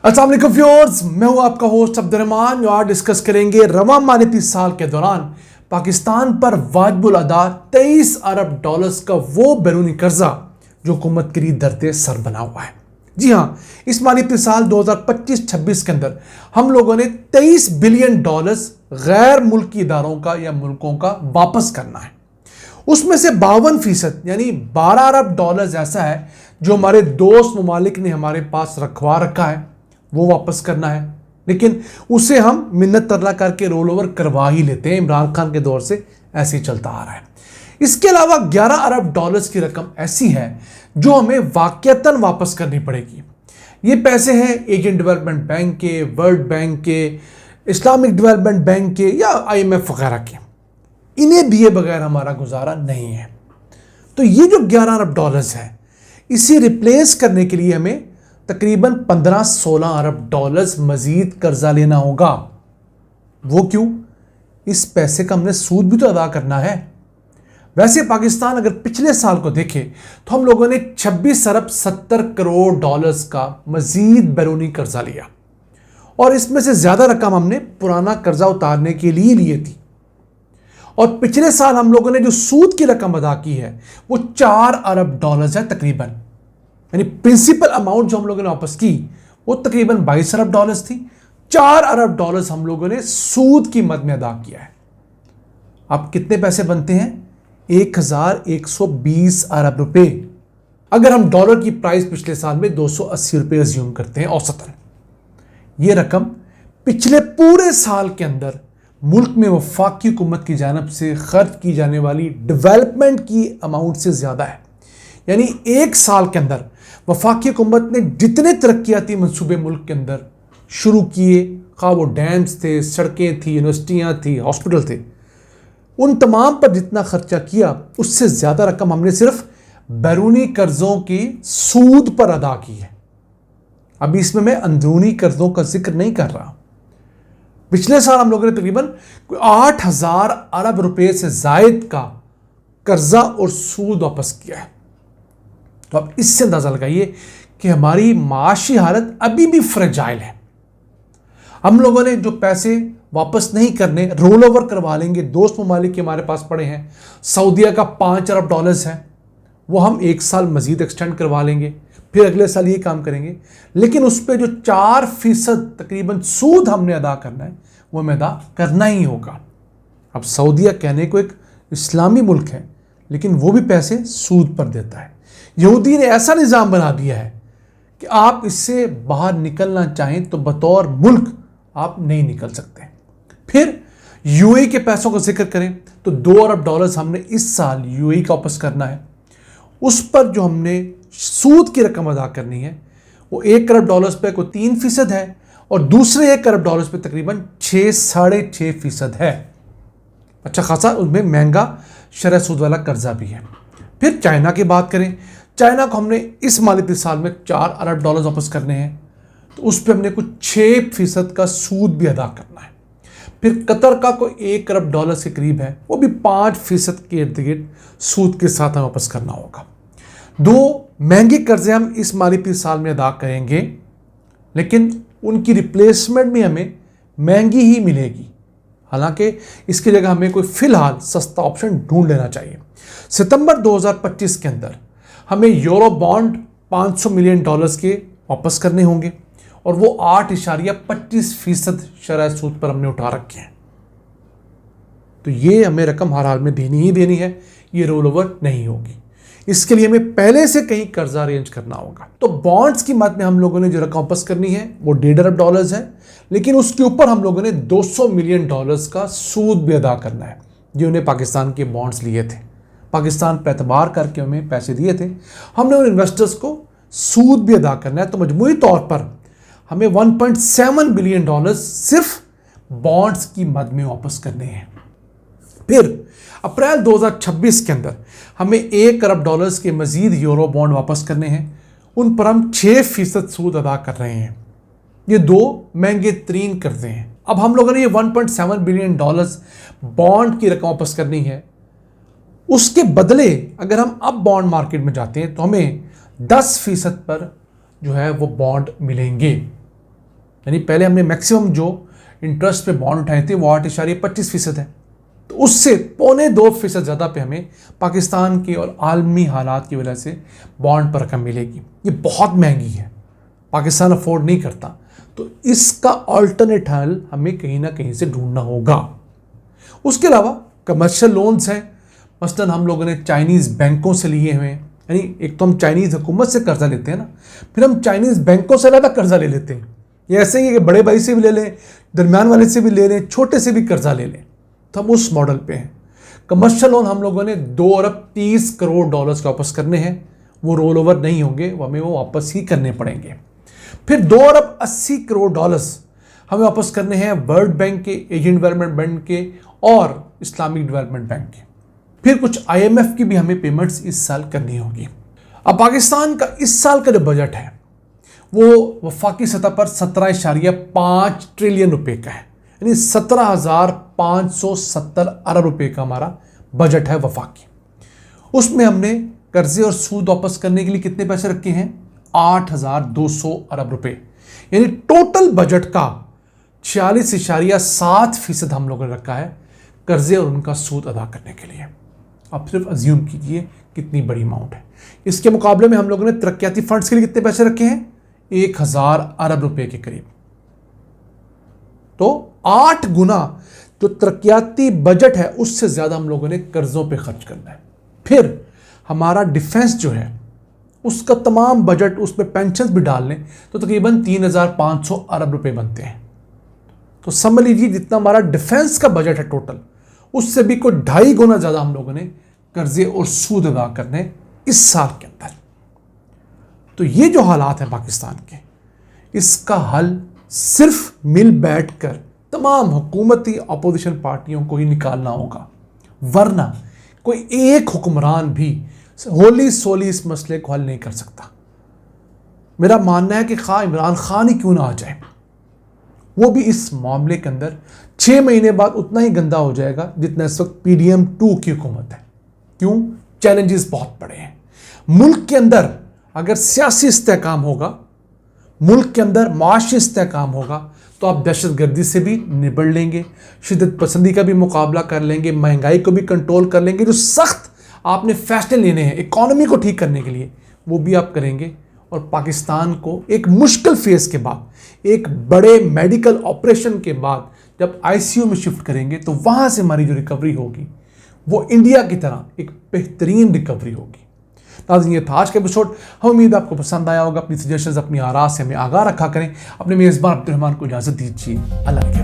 अस्सलाम वालेकुम व्यूअर्स, मैं हूं आपका होस्ट अब्दुर्रहमान। आज डिस्कस करेंगे रवा मालियाती साल के दौरान पाकिस्तान पर वाजिबुल अदा 23 अरब डॉलर्स का वो बैरूनी कर्जा जो हुकूमत के लिए दर्द सर बना हुआ है। जी हां, इस मालियाती साल 2025-26 के अंदर हम लोगों ने 23 बिलियन डॉलर्स गैर मुल्की इदारों का या मुल्कों का वापस करना है। उसमें से 52% यानी 12 अरब डॉलर्स ऐसा है जो हमारे दोस्त ममालिक ने हमारे पास रखवा रखा है, वो वापस करना है। लेकिन उसे हम मिन्नत तरला करके रोल ओवर करवा ही लेते हैं। इमरान खान के दौर से ऐसे ही चलता आ रहा है। इसके अलावा 11 अरब डॉलर्स की रकम ऐसी है जो हमें वाकईतन वापस करनी पड़ेगी। ये पैसे हैं एशियन डेवलपमेंट बैंक के, वर्ल्ड बैंक के, इस्लामिक डेवलपमेंट बैंक के या IMF वगैरह के। इन्हें दिए बगैर हमारा गुजारा नहीं है। तो ये जो 11 अरब डॉलर्स है, इसे रिप्लेस करने के लिए हमें तकरीबन 15-16 अरब डॉलर्स मजीद कर्जा लेना होगा। वो क्यों? इस पैसे का हमने सूद भी तो अदा करना है। वैसे पाकिस्तान अगर पिछले साल को देखे तो हम लोगों ने 26 अरब 70 करोड़ डॉलर्स का मजीद बैरूनी कर्जा लिया और इसमें से ज्यादा रकम हमने पुराना कर्जा उतारने के लिए लिए थी। और पिछले साल हम लोगों ने जो सूद की रकम अदा की है वो 4 अरब डॉलर्स है तकरीबन। यानी प्रिंसिपल अमाउंट जो हम लोगों ने वापस की वो तकरीबन 22 अरब डॉलर्स थी। 4 अरब डॉलर्स हम लोगों ने सूद की मद में अदा किया है। अब कितने पैसे बनते हैं? 1120 अरब रुपए। अगर हम डॉलर की प्राइस पिछले साल में 280 रुपए अज्यूम करते हैं औसतन, यह रकम पिछले पूरे साल के अंदर मुल्क में वफाकी हुकूमत की जानिब से खर्च की जाने वाली डेवलपमेंट की अमाउंट से ज्यादा है। यानी एक साल के अंदर वफाकी हुकूमत ने जितने तरक्याती मंसूबे मुल्क के अंदर शुरू किए, खा वो डैम्स थे, सड़कें थी, यूनिवर्सिटियाँ थी, हॉस्पिटल थे, उन तमाम पर जितना खर्चा किया उससे ज़्यादा रकम हमने सिर्फ बैरूनी कर्ज़ों की सूद पर अदा की है। अभी इसमें मैं अंदरूनी कर्ज़ों का जिक्र नहीं कर रहा। पिछले साल हम लोगों ने तकरीबन 8,000 अरब रुपए से जायद का कर्जा और सूद वापस किया है। तो अब इससे अंदाजा लगाइए कि हमारी माशी हालत अभी भी फ्रेजाइल है। हम लोगों ने जो पैसे वापस नहीं करने, रोल ओवर करवा लेंगे। दोस्त ममालिक के हमारे पास पड़े हैं। सऊदीया का 5 अरब डॉलर्स है, वो हम एक साल मजीद एक्सटेंड करवा लेंगे, फिर अगले साल ये काम करेंगे। लेकिन उस पर जो 4% तकरीबन सूद हमने अदा करना है वो हमें अदा करना ही होगा। अब सऊदीया कहने को एक इस्लामी मुल्क है, लेकिन वो भी पैसे सूद पर देता है। यहूदी ने ऐसा निज़ाम बना दिया है कि आप इससे बाहर निकलना चाहें तो बतौर मुल्क आप नहीं निकल सकते। फिर UAE के पैसों का जिक्र करें तो 2 अरब डॉलर्स हमने इस साल UAE का वापस करना है। उस पर जो हमने सूद की रकम अदा करनी है वो 1 अरब डॉलर्स पे को 3% है और दूसरे 1 अरब डॉलर्स पे तकरीबन 6-6.5% है। अच्छा खासा उसमें महंगा शरह सूद वाला कर्जा भी है। फिर चाइना की बात करें, चाइना को हमने इस मालियाती साल में 4 अरब डॉलर्स वापस करने हैं, तो उस पर हमने कुछ 6% का सूद भी अदा करना है। फिर कतर का कोई 1 अरब डॉलर्स के करीब है, वो भी 5% के इर्द गिर्द सूद के साथ हमें वापस करना होगा। 2 महंगे कर्जे हम इस मालियाती साल में अदा करेंगे, लेकिन उनकी रिप्लेसमेंट भी हमें महंगी ही मिलेगी। हालांकि इसकी जगह हमें कोई फिलहाल सस्ता ऑप्शन ढूंढ लेना चाहिए। सितंबर 2025 के अंदर हमें यूरो बॉन्ड 500 मिलियन डॉलर्स के वापस करने होंगे और वो 8.25% शरह सूद पर हमने उठा रखे हैं। तो ये हमें रकम हर हाल में देनी ही देनी है, ये रोल ओवर नहीं होगी। इसके लिए हमें पहले से कहीं कर्जा अरेंज करना होगा। तो बॉन्ड्स की मद में हम लोगों ने जो रकम वापस करनी है वो 1.5 अरब डॉलर्स है, लेकिन उसके ऊपर हम लोगों ने 200 मिलियन डॉलर्स का सूद भी अदा करना है जो उन्हें पाकिस्तान के बॉन्ड्स लिए थे। पाकिस्तान पर एतबार करके हमें पैसे दिए थे, हमने उन इन्वेस्टर्स को सूद भी अदा करना है। तो मजमूई तौर पर हमें 1.7 बिलियन डॉलर्स सिर्फ बॉन्ड्स की मद में वापस करने हैं। फिर अप्रैल 2026 के अंदर हमें 1 अरब डॉलर्स के मजीद यूरो बॉन्ड वापस करने हैं। उन पर हम 6% सूद अदा कर रहे हैं। ये 2 महंगे तरीन कर्जे हैं। अब हम लोगों ने ये 1.7 बिलियन डॉलर्स बॉन्ड की रकम वापस करनी है। उसके बदले अगर हम अब बॉन्ड मार्केट में जाते हैं तो हमें 10% पर जो है वो बॉन्ड मिलेंगे। यानी पहले हमने मैक्सिमम जो इंटरेस्ट पे बॉन्ड उठाए थे वो 8.25% है, तो उससे 1.25% ज़्यादा पे हमें पाकिस्तान के और आलमी हालात की वजह से बॉन्ड पर रकम मिलेगी। ये बहुत महंगी है, पाकिस्तान अफोर्ड नहीं करता, तो इसका ऑल्टरनेट हल हमें कहीं ना कहीं से ढूंढना होगा। उसके अलावा कमर्शियल लोन्स हैं, मसलन हम लोगों ने चाइनीज़ बैंकों से लिए हुए हैं, यानी एक तो हम चाइनीज़ हुकूमत से कर्जा लेते हैं ना, फिर हम चाइनीज़ बैंकों से ज़्यादा कर्जा ले लेते हैं। ये ऐसे ही है कि बड़े भाई से भी ले लें, दरमियान वाले से भी ले लें, छोटे से भी कर्जा ले लें, तो हम उस मॉडल पे हैं। कमर्शियल लोन हम लोगों ने $2.30 करोड़ वापस करने हैं, वो रोल ओवर नहीं होंगे, वो हमें वो वापस ही करने पड़ेंगे। फिर $2.80 हमें वापस करने हैं वर्ल्ड बैंक के, एशियन डेवलपमेंट बैंक के और इस्लामिक डेवलपमेंट बैंक के। फिर कुछ IMF की भी हमें पेमेंट्स इस साल करनी होगी। अब पाकिस्तान का इस साल का जो बजट है वो वफाकी सतह पर 17.5 ट्रिलियन रुपए का है, यानी 17,570 अरब रुपए का हमारा बजट है वफाकी। उसमें हमने कर्जे और सूद वापस करने के लिए कितने पैसे रखे हैं? 8,200 अरब रुपए, यानी टोटल बजट का 46.7% हम लोगों ने रखा है कर्जे और उनका सूद अदा करने के लिए। आप सिर्फ अज्यूम कीजिए कितनी बड़ी अमाउंट है। इसके मुकाबले में हम लोगों ने तरक्याती फंड्स के लिए कितने पैसे रखे हैं? 1,000 अरब रुपए के करीब। तो 8 गुना जो तरक्याती बजट है उससे ज्यादा हम लोगों ने कर्जों पे खर्च करना है। फिर हमारा डिफेंस जो है उसका तमाम बजट, उसमें पेंशन भी डाल लें तो तकरीबन 3,500 अरब रुपए बनते हैं। तो समझ लीजिए जितना हमारा डिफेंस का बजट है टोटल, उससे भी कोई 2.5 गुना ज्यादा हम लोगों ने कर्जे और सूद अदा करने इस साल के अंदर। तो ये जो हालात हैं पाकिस्तान के, इसका हल सिर्फ मिल बैठकर तमाम हुकूमती अपोजिशन पार्टियों को ही निकालना होगा, वरना कोई एक हुक्मरान भी होली सोली इस मसले को हल नहीं कर सकता। मेरा मानना है कि खा इमरान खान ही क्यों ना आ जाए, वो भी इस मामले के अंदर 6 महीने बाद उतना ही गंदा हो जाएगा जितना इस वक्त PDM-2 की हुकूमत है। क्यों? चैलेंजेस बहुत बड़े हैं। मुल्क के अंदर अगर सियासी इस्तेहकाम होगा, मुल्क के अंदर माशी इस्तेहकाम होगा, तो आप दहशतगर्दी से भी निबड़ लेंगे, शिद्दत पसंदी का भी मुकाबला कर लेंगे, महंगाई को भी कंट्रोल कर लेंगे। जो सख्त आपने फैसले लेने हैं इकॉनमी को ठीक करने के लिए, वो भी आप करेंगे। और पाकिस्तान को एक मुश्किल फेज के बाद, एक बड़े मेडिकल ऑपरेशन के बाद जब ICU में शिफ्ट करेंगे, तो वहाँ से हमारी जो रिकवरी होगी वो इंडिया की तरह एक बेहतरीन रिकवरी होगी। नाज़रीन, ये था आज का एपिसोड। हम उम्मीद आपको पसंद आया होगा। अपनी सजेशंस, अपनी आरा से हमें आगाह रखा करें। अपने मेज़बान अब्दुल रहमान को इजाज़त दीजिए। अल्लाह के